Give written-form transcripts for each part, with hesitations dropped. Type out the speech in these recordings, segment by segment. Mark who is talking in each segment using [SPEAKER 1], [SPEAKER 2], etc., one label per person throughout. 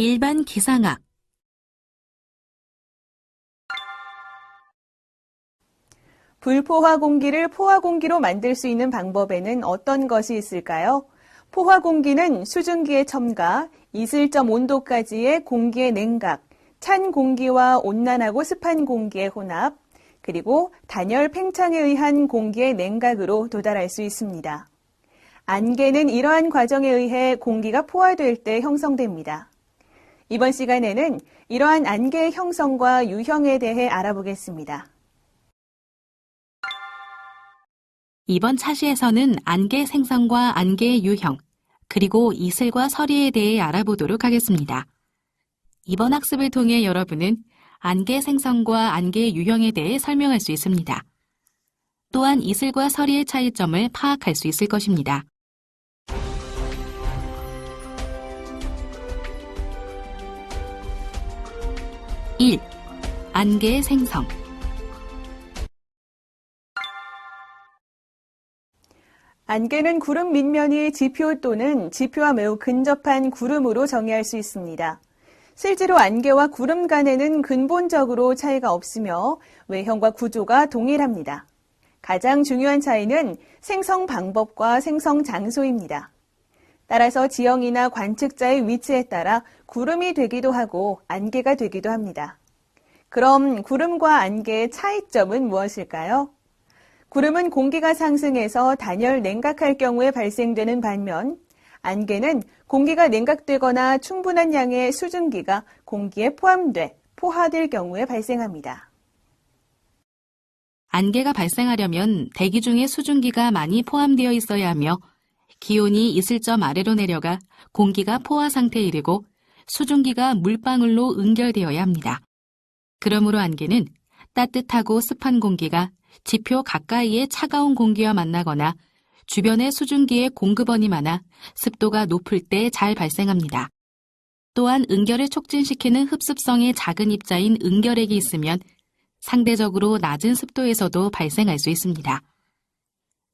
[SPEAKER 1] 일반 기상학.
[SPEAKER 2] 불포화 공기를 포화 공기로 만들 수 있는 방법에는 어떤 것이 있을까요? 포화 공기는 수증기의 첨가, 이슬점 온도까지의 공기의 냉각, 찬 공기와 온난하고 습한 공기의 혼합, 그리고 단열 팽창에 의한 공기의 냉각으로 도달할 수 있습니다. 안개는 이러한 과정에 의해 공기가 포화될 때 형성됩니다. 이번 시간에는 이러한 안개의 형성과 유형에 대해 알아보겠습니다.
[SPEAKER 1] 이번 차시에서는 안개 생성과 안개의 유형, 그리고 이슬과 서리에 대해 알아보도록 하겠습니다. 이번 학습을 통해 여러분은 안개 생성과 안개의 유형에 대해 설명할 수 있습니다. 또한 이슬과 서리의 차이점을 파악할 수 있을 것입니다. (1) 안개의 생성.
[SPEAKER 2] 안개는 구름 밑면이 지표 또는 지표와 매우 근접한 구름으로 정의할 수 있습니다. 실제로 안개와 구름 간에는 근본적으로 차이가 없으며 외형과 구조가 동일합니다. 가장 중요한 차이는 생성 방법과 생성 장소입니다. 따라서 지형이나 관측자의 위치에 따라 구름이 되기도 하고 안개가 되기도 합니다. 그럼 구름과 안개의 차이점은 무엇일까요? 구름은 공기가 상승해서 단열 냉각할 경우에 발생되는 반면 안개는 공기가 냉각되거나 충분한 양의 수증기가 공기에 포함돼 포화될 경우에 발생합니다.
[SPEAKER 1] 안개가 발생하려면 대기 중에 수증기가 많이 포함되어 있어야 하며 기온이 이슬점 아래로 내려가 공기가 포화 상태에 이르고 수증기가 물방울로 응결되어야 합니다. 그러므로 안개는 따뜻하고 습한 공기가 지표 가까이의 차가운 공기와 만나거나 주변의 수증기의 공급원이 많아 습도가 높을 때 잘 발생합니다. 또한 응결을 촉진시키는 흡습성의 작은 입자인 응결액이 있으면 상대적으로 낮은 습도에서도 발생할 수 있습니다.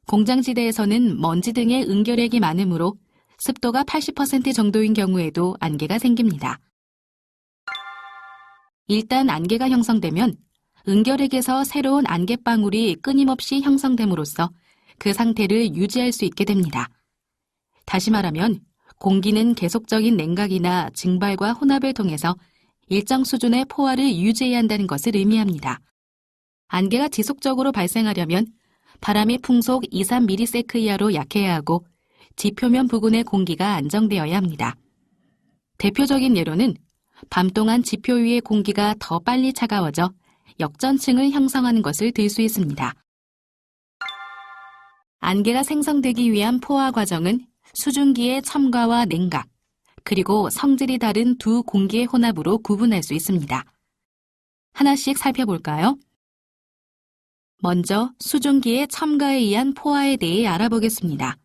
[SPEAKER 1] 공장지대에서는 먼지 등의 응결액이 많으므로 습도가 80% 정도인 경우에도 안개가 생깁니다. 일단 안개가 형성되면 응결액에서 새로운 안개방울이 끊임없이 형성됨으로써 그 상태를 유지할 수 있게 됩니다. 다시 말하면 공기는 계속적인 냉각이나 증발과 혼합을 통해서 일정 수준의 포화를 유지해야 한다는 것을 의미합니다. 안개가 지속적으로 발생하려면 바람이 풍속 2-3ms 이하로 약해야 하고 지표면 부근의 공기가 안정되어야 합니다. 대표적인 예로는 밤 동안 지표 위의 공기가 더 빨리 차가워져 역전층을 형성하는 것을 들 수 있습니다. 안개가 생성되기 위한 포화 과정은 수증기의 첨가와 냉각, 그리고 성질이 다른 두 공기의 혼합으로 구분할 수 있습니다. 하나씩 살펴볼까요? 먼저 수증기의 첨가에 의한 포화에 대해 알아보겠습니다.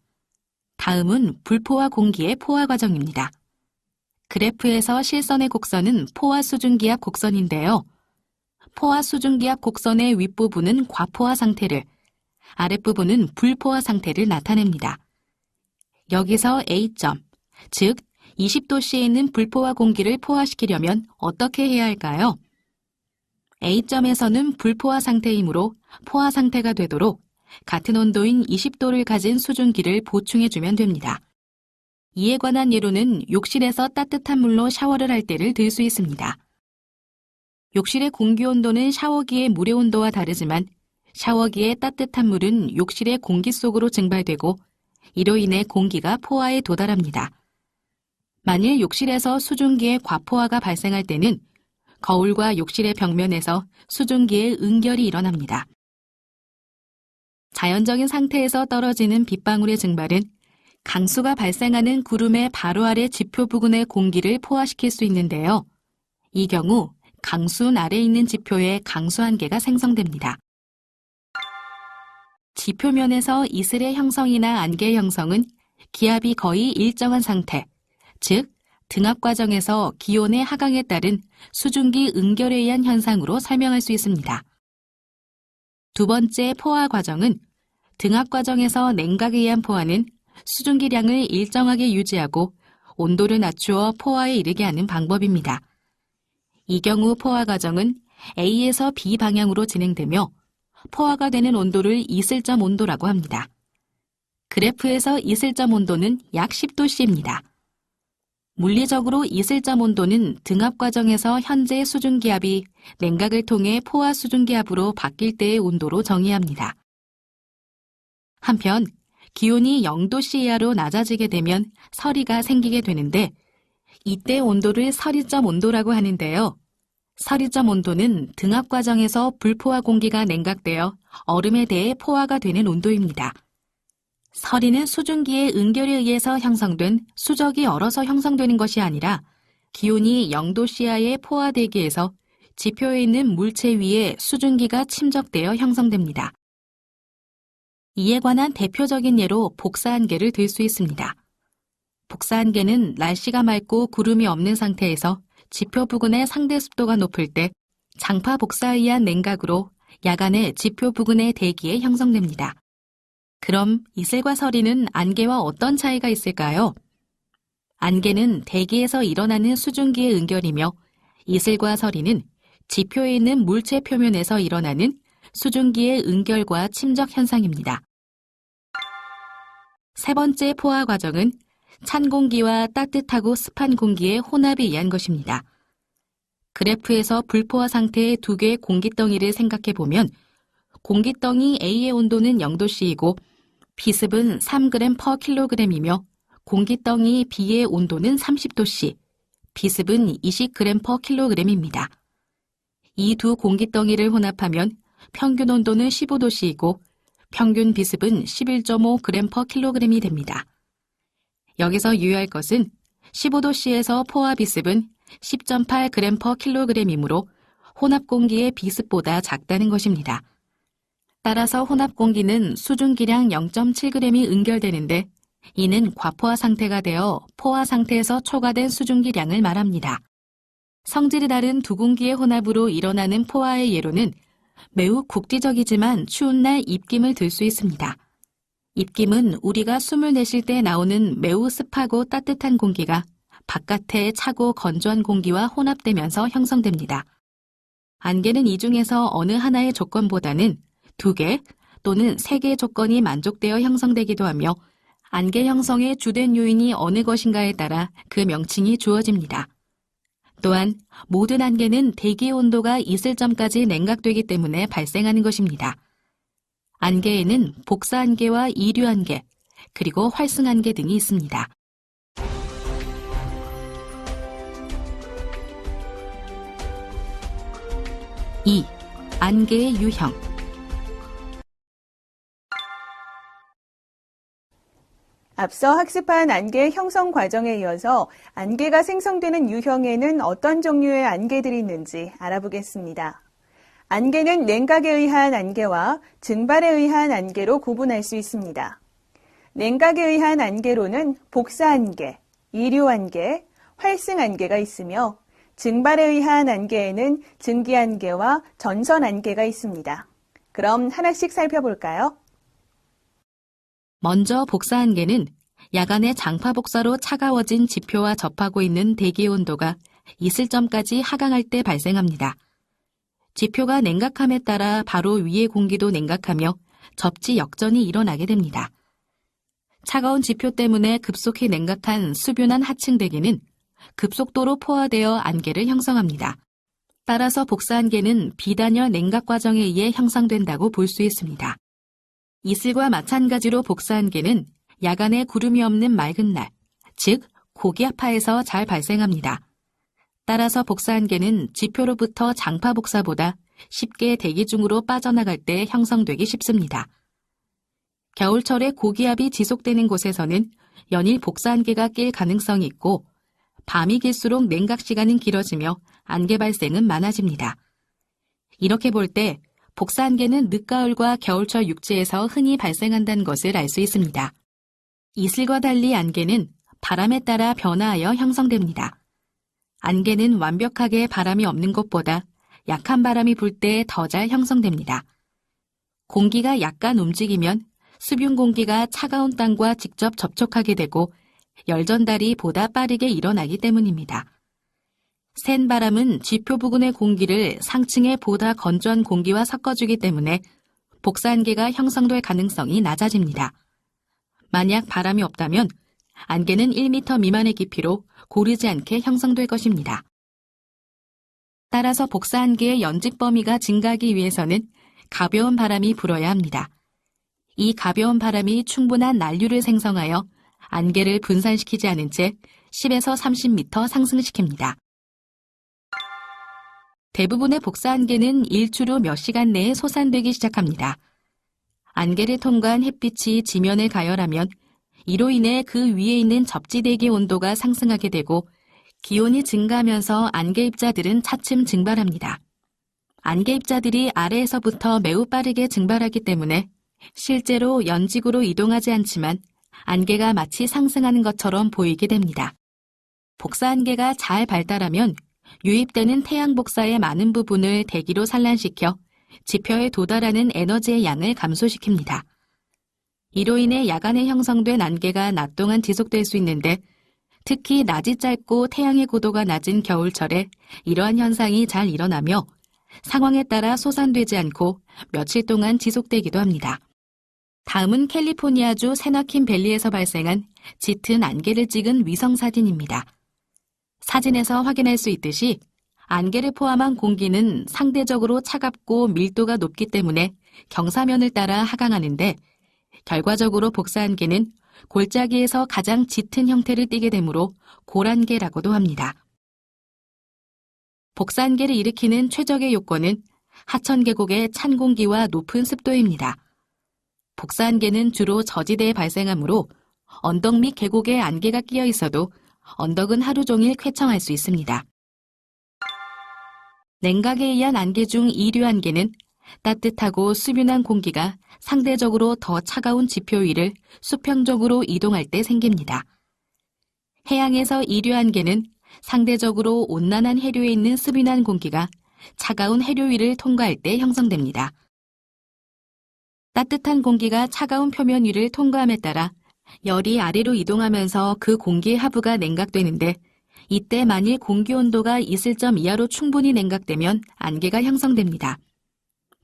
[SPEAKER 1] 다음은 불포화 공기의 포화 과정입니다. 그래프에서 실선의 곡선은 포화 수증기압 곡선인데요. 포화 수증기압 곡선의 윗부분은 과포화 상태를, 아랫부분은 불포화 상태를 나타냅니다. 여기서 A점, 즉 20도씨에 있는 불포화 공기를 포화시키려면 어떻게 해야 할까요? A점에서는 불포화 상태이므로 포화 상태가 되도록 같은 온도인 20도를 가진 수증기를 보충해주면 됩니다. 이에 관한 예로는 욕실에서 따뜻한 물로 샤워를 할 때를 들 수 있습니다. 욕실의 공기 온도는 샤워기의 물의 온도와 다르지만 샤워기의 따뜻한 물은 욕실의 공기 속으로 증발되고 이로 인해 공기가 포화에 도달합니다. 만일 욕실에서 수증기의 과포화가 발생할 때는 거울과 욕실의 벽면에서 수증기의 응결이 일어납니다. 자연적인 상태에서 떨어지는 빗방울의 증발은 강수가 발생하는 구름의 바로 아래 지표 부근의 공기를 포화시킬 수 있는데요. 이 경우 강수운 아래에 있는 지표에 강수 안개가 생성됩니다. 지표면에서 이슬의 형성이나 안개의 형성은 기압이 거의 일정한 상태, 즉 등압 과정에서 기온의 하강에 따른 수증기 응결에 의한 현상으로 설명할 수 있습니다. 두 번째 포화 과정은 등압 과정에서 냉각에 의한 포화는 수증기량을 일정하게 유지하고 온도를 낮추어 포화에 이르게 하는 방법입니다. 이 경우 포화 과정은 A에서 B 방향으로 진행되며 포화가 되는 온도를 이슬점 온도라고 합니다. 그래프에서 이슬점 온도는 약 10도씨입니다. 물리적으로 이슬점 온도는 등압 과정에서 현재 수증기압이 냉각을 통해 포화 수증기압으로 바뀔 때의 온도로 정의합니다. 한편 기온이 0도씨 이하로 낮아지게 되면 서리가 생기게 되는데 이때 온도를 서리점 온도라고 하는데요. 서리점 온도는 등압 과정에서 불포화 공기가 냉각되어 얼음에 대해 포화가 되는 온도입니다. 서리는 수증기의 응결에 의해서 형성된 수적이 얼어서 형성되는 것이 아니라 기온이 0도씨 이하의 포화 대기에서 지표에 있는 물체 위에 수증기가 침적되어 형성됩니다. 이에 관한 대표적인 예로 복사안개를 들 수 있습니다. 복사안개는 날씨가 맑고 구름이 없는 상태에서 지표 부근의 상대 습도가 높을 때 장파 복사에 의한 냉각으로 야간에 지표 부근의 대기에 형성됩니다. 그럼 이슬과 서리는 안개와 어떤 차이가 있을까요? 안개는 대기에서 일어나는 수증기의 응결이며 이슬과 서리는 지표에 있는 물체 표면에서 일어나는 수증기의 응결과 침적 현상입니다. 세 번째 포화 과정은 찬 공기와 따뜻하고 습한 공기의 혼합에 의한 것입니다. 그래프에서 불포화 상태의 두 개의 공기덩이를 생각해 보면 공기덩이 A의 온도는 0도씨이고 비습은 3g/kg이며 공기덩이 B의 온도는 30도씨, 비습은 20g/kg입니다. 이 두 공기덩이를 혼합하면 평균 온도는 15도씨이고 평균 비습은 11.5g/kg이 됩니다. 여기서 유의할 것은 15도씨에서 포화 비습은 10.8g/kg이므로 혼합 공기의 비습보다 작다는 것입니다. 따라서 혼합 공기는 수증기량 0.7g이 응결되는데 이는 과포화 상태가 되어 포화 상태에서 초과된 수증기량을 말합니다. 성질이 다른 두 공기의 혼합으로 일어나는 포화의 예로는 매우 국지적이지만 추운 날 입김을 들 수 있습니다. 입김은 우리가 숨을 내쉴 때 나오는 매우 습하고 따뜻한 공기가 바깥의 차고 건조한 공기와 혼합되면서 형성됩니다. 안개는 이 중에서 어느 하나의 조건보다는 2개 또는 3개의 조건이 만족되어 형성되기도 하며 안개 형성의 주된 요인이 어느 것인가에 따라 그 명칭이 주어집니다. 또한 모든 안개는 대기 온도가 이슬점까지 냉각되기 때문에 발생하는 것입니다. 안개에는 복사안개와 이류안개, 그리고 활승안개 등이 있습니다. 2. 안개의 유형.
[SPEAKER 2] 앞서 학습한 안개 형성 과정에 이어서 안개가 생성되는 유형에는 어떤 종류의 안개들이 있는지 알아보겠습니다. 안개는 냉각에 의한 안개와 증발에 의한 안개로 구분할 수 있습니다. 냉각에 의한 안개로는 복사안개, 이류안개, 활승안개가 있으며 증발에 의한 안개에는 증기안개와 전선안개가 있습니다. 그럼 하나씩 살펴볼까요?
[SPEAKER 1] 먼저 복사안개는 야간에 장파 복사로 차가워진 지표와 접하고 있는 대기 온도가 이슬점까지 하강할 때 발생합니다. 지표가 냉각함에 따라 바로 위의 공기도 냉각하며 접지 역전이 일어나게 됩니다. 차가운 지표 때문에 급속히 냉각한 수변한 하층 대기는 급속도로 포화되어 안개를 형성합니다. 따라서 복사안개는 비단열 냉각 과정에 의해 형성된다고 볼 수 있습니다. 이슬과 마찬가지로 복사안개는 야간에 구름이 없는 맑은 날, 즉 고기압하에서 잘 발생합니다. 따라서 복사안개는 지표로부터 장파 복사보다 쉽게 대기 중으로 빠져나갈 때 형성되기 쉽습니다. 겨울철에 고기압이 지속되는 곳에서는 연일 복사안개가 낄 가능성이 있고 밤이 길수록 냉각 시간은 길어지며 안개 발생은 많아집니다. 이렇게 볼 때 복사안개는 늦가을과 겨울철 육지에서 흔히 발생한다는 것을 알 수 있습니다. 이슬과 달리 안개는 바람에 따라 변화하여 형성됩니다. 안개는 완벽하게 바람이 없는 곳보다 약한 바람이 불 때 더 잘 형성됩니다. 공기가 약간 움직이면 수분 공기가 차가운 땅과 직접 접촉하게 되고 열 전달이 보다 빠르게 일어나기 때문입니다. 센 바람은 지표 부근의 공기를 상층의 보다 건조한 공기와 섞어주기 때문에 복사안개가 형성될 가능성이 낮아집니다. 만약 바람이 없다면 안개는 1m 미만의 깊이로 고르지 않게 형성될 것입니다. 따라서 복사안개의 연직 범위가 증가하기 위해서는 가벼운 바람이 불어야 합니다. 이 가벼운 바람이 충분한 난류를 생성하여 안개를 분산시키지 않은 채 10에서 30m 상승시킵니다. 대부분의 복사안개는 일출 후 몇 시간 내에 솟아되기 시작합니다. 안개를 통과한 햇빛이 지면을 가열하면 이로 인해 그 위에 있는 접지대기의 온도가 상승하게 되고 기온이 증가하면서 안개 입자들은 차츰 증발합니다. 안개 입자들이 아래에서부터 매우 빠르게 증발하기 때문에 실제로 연직으로 이동하지 않지만 안개가 마치 상승하는 것처럼 보이게 됩니다. 복사안개가 잘 발달하면 유입되는 태양 복사의 많은 부분을 대기로 산란시켜 지표에 도달하는 에너지의 양을 감소시킵니다. 이로 인해 야간에 형성된 안개가 낮 동안 지속될 수 있는데 특히 낮이 짧고 태양의 고도가 낮은 겨울철에 이러한 현상이 잘 일어나며 상황에 따라 소산되지 않고 며칠 동안 지속되기도 합니다. 다음은 캘리포니아주 세나킨 밸리에서 발생한 짙은 안개를 찍은 위성사진입니다. 사진에서 확인할 수 있듯이 안개를 포함한 공기는 상대적으로 차갑고 밀도가 높기 때문에 경사면을 따라 하강하는데 결과적으로 복사안개는 골짜기에서 가장 짙은 형태를 띠게 되므로 골안개라고도 합니다. 복사안개를 일으키는 최적의 요건은 하천 계곡의 찬 공기와 높은 습도입니다. 복사안개는 주로 저지대에 발생하므로 언덕 및 계곡에 안개가 끼어 있어도 언덕은 하루 종일 쾌청할 수 있습니다. 냉각에 의한 안개 중 이류안개는 따뜻하고 수분한 공기가 상대적으로 더 차가운 지표 위를 수평적으로 이동할 때 생깁니다. 해양에서 이류안개는 상대적으로 온난한 해류에 있는 수분한 공기가 차가운 해류 위를 통과할 때 형성됩니다. 따뜻한 공기가 차가운 표면 위를 통과함에 따라 열이 아래로 이동하면서 그 공기의 하부가 냉각되는데 이때 만일 공기 온도가 있을 점 이하로 충분히 냉각되면 안개가 형성됩니다.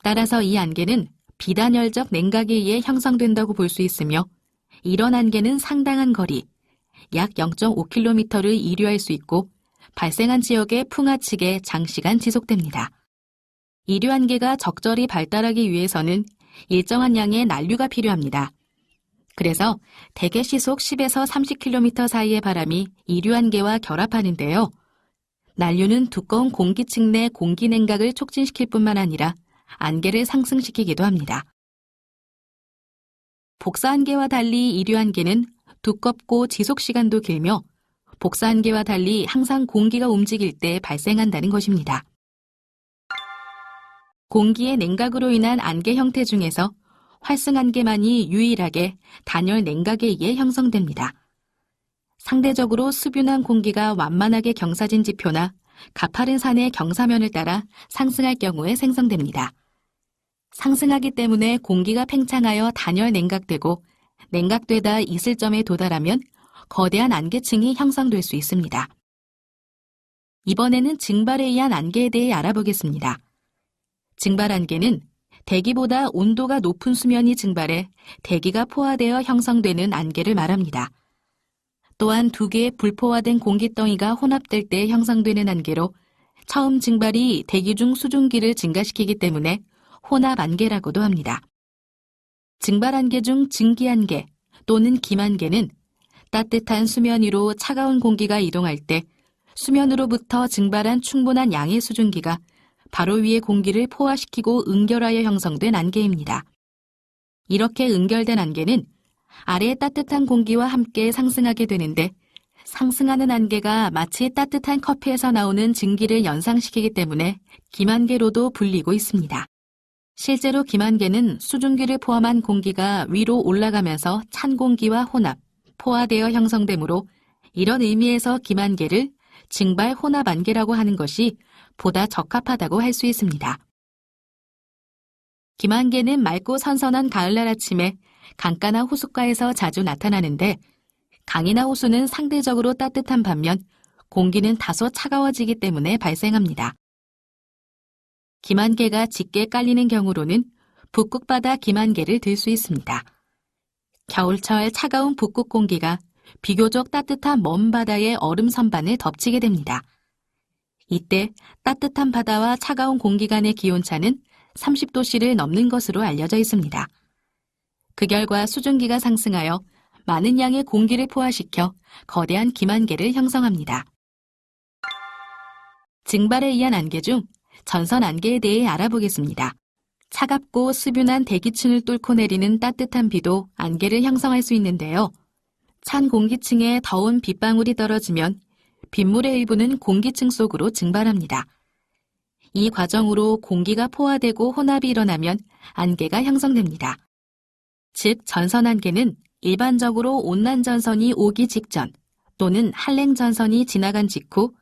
[SPEAKER 1] 따라서 이 안개는 비단열적 냉각에 의해 형성된다고 볼 수 있으며 이런 안개는 상당한 거리, 약 0.5km를 이류할 수 있고 발생한 지역의 풍하측에 장시간 지속됩니다. 이류안개가 적절히 발달하기 위해서는 일정한 양의 난류가 필요합니다. 그래서 대개 시속 10에서 30km 사이의 바람이 이류안개와 결합하는데요. 난류는 두꺼운 공기층 내 공기 냉각을 촉진시킬 뿐만 아니라 안개를 상승시키기도 합니다. 복사안개와 달리 이류안개는 두껍고 지속시간도 길며 복사안개와 달리 항상 공기가 움직일 때 발생한다는 것입니다. 공기의 냉각으로 인한 안개 형태 중에서 활승안개만이 유일하게 단열 냉각에 의해 형성됩니다. 상대적으로 수분한 공기가 완만하게 경사진 지표나 가파른 산의 경사면을 따라 상승할 경우에 생성됩니다. 상승하기 때문에 공기가 팽창하여 단열 냉각되고 냉각되다 있을 점에 도달하면 거대한 안개층이 형성될 수 있습니다. 이번에는 증발에 의한 안개에 대해 알아보겠습니다. 증발안개는 대기보다 온도가 높은 수면이 증발해 대기가 포화되어 형성되는 안개를 말합니다. 또한 두 개의 불포화된 공기덩이가 혼합될 때 형성되는 안개로 처음 증발이 대기 중 수증기를 증가시키기 때문에 혼합안개라고도 합니다. 증발안개 중 증기안개 또는 김안개는 따뜻한 수면 위로 차가운 공기가 이동할 때 수면으로부터 증발한 충분한 양의 수증기가 바로 위의 공기를 포화시키고 응결하여 형성된 안개입니다. 이렇게 응결된 안개는 아래의 따뜻한 공기와 함께 상승하게 되는데 상승하는 안개가 마치 따뜻한 커피에서 나오는 증기를 연상시키기 때문에 김안개로도 불리고 있습니다. 실제로 김안개는 수증기를 포함한 공기가 위로 올라가면서 찬 공기와 혼합, 포화되어 형성되므로 이런 의미에서 김안개를 증발 혼합안개라고 하는 것이 보다 적합하다고 할 수 있습니다. 김안개는 맑고 선선한 가을날 아침에 강가나 호숫가에서 자주 나타나는데 강이나 호수는 상대적으로 따뜻한 반면 공기는 다소 차가워지기 때문에 발생합니다. 김안개가 짙게 깔리는 경우로는 북극바다 김안개를 들 수 있습니다. 겨울철 차가운 북극 공기가 비교적 따뜻한 먼 바다의 얼음 선반을 덮치게 됩니다. 이때 따뜻한 바다와 차가운 공기 간의 기온차는 30도씨를 넘는 것으로 알려져 있습니다. 그 결과 수증기가 상승하여 많은 양의 공기를 포화시켜 거대한 김안개를 형성합니다. 증발에 의한 안개 중 전선 안개에 대해 알아보겠습니다. 차갑고 수분한 대기층을 뚫고 내리는 따뜻한 비도 안개를 형성할 수 있는데요. 찬 공기층에 더운 빗방울이 떨어지면 빗물의 일부는 공기층 속으로 증발합니다. 이 과정으로 공기가 포화되고 혼합이 일어나면 안개가 형성됩니다. 즉, 전선 안개는 일반적으로 온난 전선이 오기 직전 또는 한랭 전선이 지나간 직후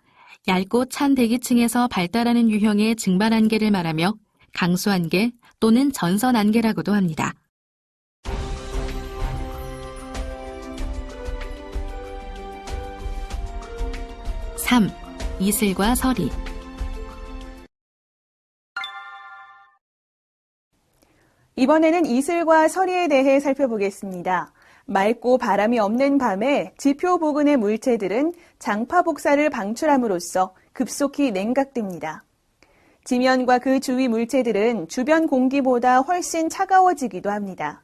[SPEAKER 1] 얇고 찬 대기층에서 발달하는 유형의 증발 안개를 말하며 강수 안개 또는 전선 안개라고도 합니다. (3) 이슬과 서리.
[SPEAKER 2] 이번에는 이슬과 서리에 대해 살펴보겠습니다. 맑고 바람이 없는 밤에 지표 부근의 물체들은 장파 복사를 방출함으로써 급속히 냉각됩니다. 지면과 그 주위 물체들은 주변 공기보다 훨씬 차가워지기도 합니다.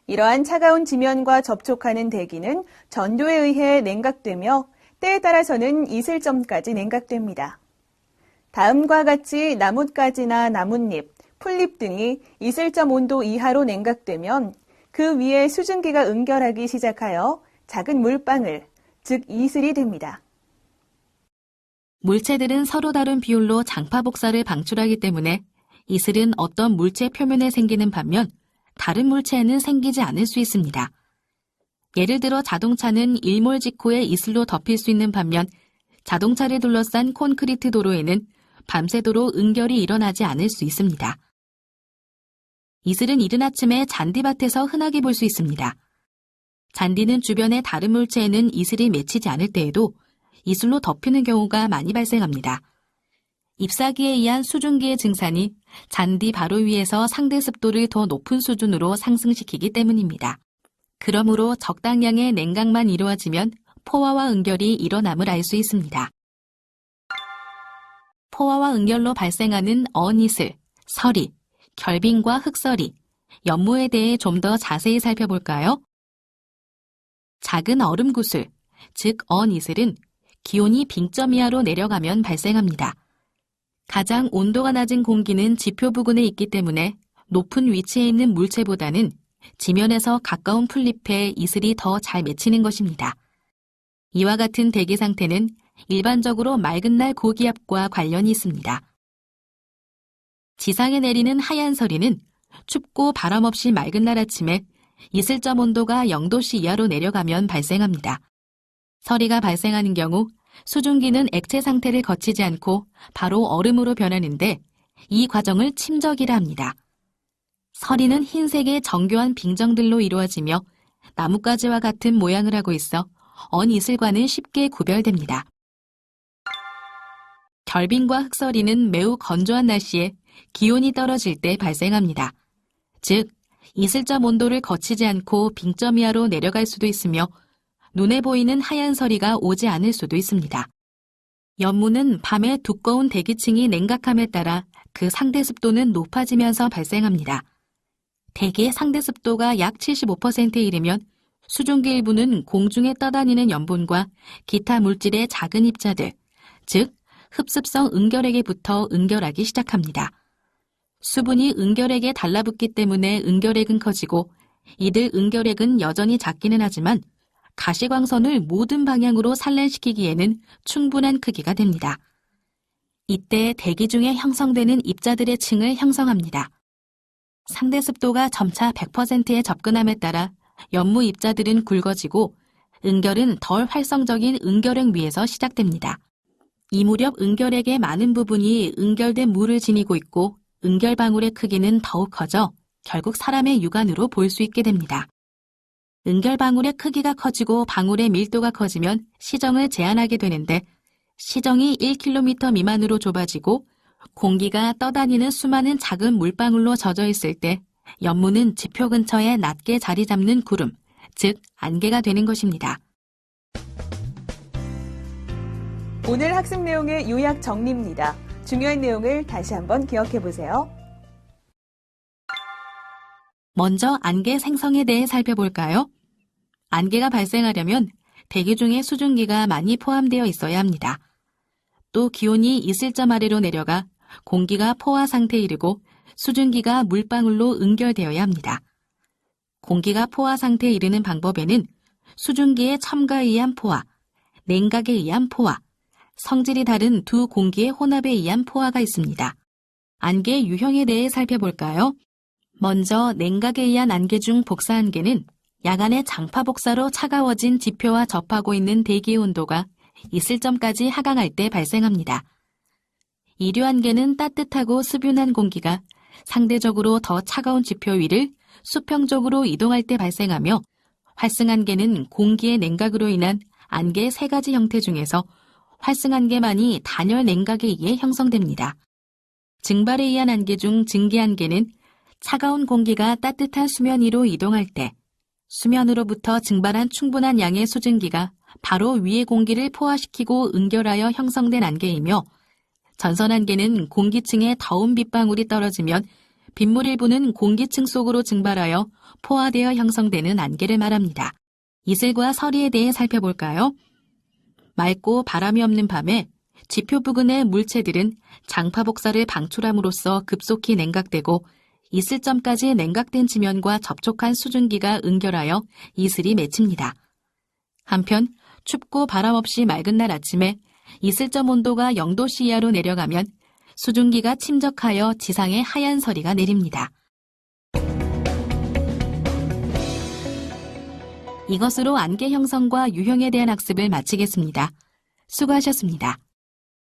[SPEAKER 2] 이러한 차가운 지면과 접촉하는 대기는 전도에 의해 냉각되며 때에 따라서는 이슬점까지 냉각됩니다. 다음과 같이 나뭇가지나 나뭇잎, 풀잎 등이 이슬점 온도 이하로 냉각되면 그 위에 수증기가 응결하기 시작하여 작은 물방울, 즉 이슬이 됩니다.
[SPEAKER 1] 물체들은 서로 다른 비율로 장파 복사를 방출하기 때문에 이슬은 어떤 물체 표면에 생기는 반면 다른 물체에는 생기지 않을 수 있습니다. 예를 들어 자동차는 일몰 직후에 이슬로 덮일 수 있는 반면 자동차를 둘러싼 콘크리트 도로에는 밤새도록 응결이 일어나지 않을 수 있습니다. 이슬은 이른 아침에 잔디밭에서 흔하게 볼 수 있습니다. 잔디는 주변의 다른 물체에는 이슬이 맺히지 않을 때에도 이슬로 덮이는 경우가 많이 발생합니다. 잎사귀에 의한 수증기의 증산이 잔디 바로 위에서 상대 습도를 더 높은 수준으로 상승시키기 때문입니다. 그러므로 적당량의 냉각만 이루어지면 포화와 응결이 일어남을 알 수 있습니다. 포화와 응결로 발생하는 언이슬, 서리, 결빙과 흑서리, 연무에 대해 좀 더 자세히 살펴볼까요? 작은 얼음 구슬, 즉 언이슬은 기온이 빙점 이하로 내려가면 발생합니다. 가장 온도가 낮은 공기는 지표 부근에 있기 때문에 높은 위치에 있는 물체보다는 지면에서 가까운 풀잎에 이슬이 더 잘 맺히는 것입니다. 이와 같은 대기 상태는 일반적으로 맑은 날 고기압과 관련이 있습니다. 지상에 내리는 하얀 서리는 춥고 바람 없이 맑은 날 아침에 이슬점 온도가 0도씨 이하로 내려가면 발생합니다. 서리가 발생하는 경우 수증기는 액체 상태를 거치지 않고 바로 얼음으로 변하는데 이 과정을 침적이라 합니다. 서리는 흰색의 정교한 빙정들로 이루어지며 나뭇가지와 같은 모양을 하고 있어 언이슬과는 쉽게 구별됩니다. 결빙과 흑서리는 매우 건조한 날씨에 기온이 떨어질 때 발생합니다. 즉, 이슬점 온도를 거치지 않고 빙점 이하로 내려갈 수도 있으며 눈에 보이는 하얀 서리가 오지 않을 수도 있습니다. 연무는 밤에 두꺼운 대기층이 냉각함에 따라 그 상대 습도는 높아지면서 발생합니다. 대기의 상대 습도가 약 75%에 이르면 수증기 일부는 공중에 떠다니는 염분과 기타 물질의 작은 입자들, 즉 흡습성 응결액에부터 응결하기 시작합니다. 수분이 응결액에 달라붙기 때문에 응결액은 커지고 이들 응결액은 여전히 작기는 하지만 가시광선을 모든 방향으로 산란시키기에는 충분한 크기가 됩니다. 이때 대기 중에 형성되는 입자들의 층을 형성합니다. 상대 습도가 점차 100%에 접근함에 따라 연무 입자들은 굵어지고 응결은 덜 활성적인 응결액 위에서 시작됩니다. 이 무렵 응결액의 많은 부분이 응결된 물을 지니고 있고 응결방울의 크기는 더욱 커져 결국 사람의 육안으로 볼 수 있게 됩니다. 은결방울의 크기가 커지고 방울의 밀도가 커지면 시정을 제한하게 되는데 시정이 1km 미만으로 좁아지고 공기가 떠다니는 수많은 작은 물방울로 젖어 있을 때 연무는 지표 근처에 낮게 자리 잡는 구름, 즉 안개가 되는 것입니다.
[SPEAKER 2] 오늘 학습 내용의 요약 정리입니다. 중요한 내용을 다시 한번 기억해 보세요.
[SPEAKER 1] 먼저 안개 생성에 대해 살펴볼까요? 안개가 발생하려면 대기 중에 수증기가 많이 포함되어 있어야 합니다. 또 기온이 이슬점 아래로 내려가 공기가 포화 상태에 이르고 수증기가 물방울로 응결되어야 합니다. 공기가 포화 상태에 이르는 방법에는 수증기의 첨가에 의한 포화, 냉각에 의한 포화, 성질이 다른 두 공기의 혼합에 의한 포화가 있습니다. 안개 유형에 대해 살펴볼까요? 먼저 냉각에 의한 안개 중 복사 안개는 야간의 장파 복사로 차가워진 지표와 접하고 있는 대기의 온도가 이슬점까지 하강할 때 발생합니다. 이류 안개는 따뜻하고 수분한 공기가 상대적으로 더 차가운 지표 위를 수평적으로 이동할 때 발생하며 활승 안개는 공기의 냉각으로 인한 안개의 세 가지 형태 중에서 활승 안개만이 단열 냉각에 의해 형성됩니다. 증발에 의한 안개 중 증기 안개는 차가운 공기가 따뜻한 수면 위로 이동할 때 수면으로부터 증발한 충분한 양의 수증기가 바로 위의 공기를 포화시키고 응결하여 형성된 안개이며 전선 안개는 공기층에 더운 빗방울이 떨어지면 빗물 일부는 공기층 속으로 증발하여 포화되어 형성되는 안개를 말합니다. 이슬과 서리에 대해 살펴볼까요? 맑고 바람이 없는 밤에 지표 부근의 물체들은 장파 복사를 방출함으로써 급속히 냉각되고 이슬점까지 냉각된 지면과 접촉한 수증기가 응결하여 이슬이 맺힙니다. 한편 춥고 바람 없이 맑은 날 아침에 이슬점 온도가 0도씨 이하로 내려가면 수증기가 침적하여 지상에 하얀 서리가 내립니다. 이것으로 안개 형성과 유형에 대한 학습을 마치겠습니다. 수고하셨습니다.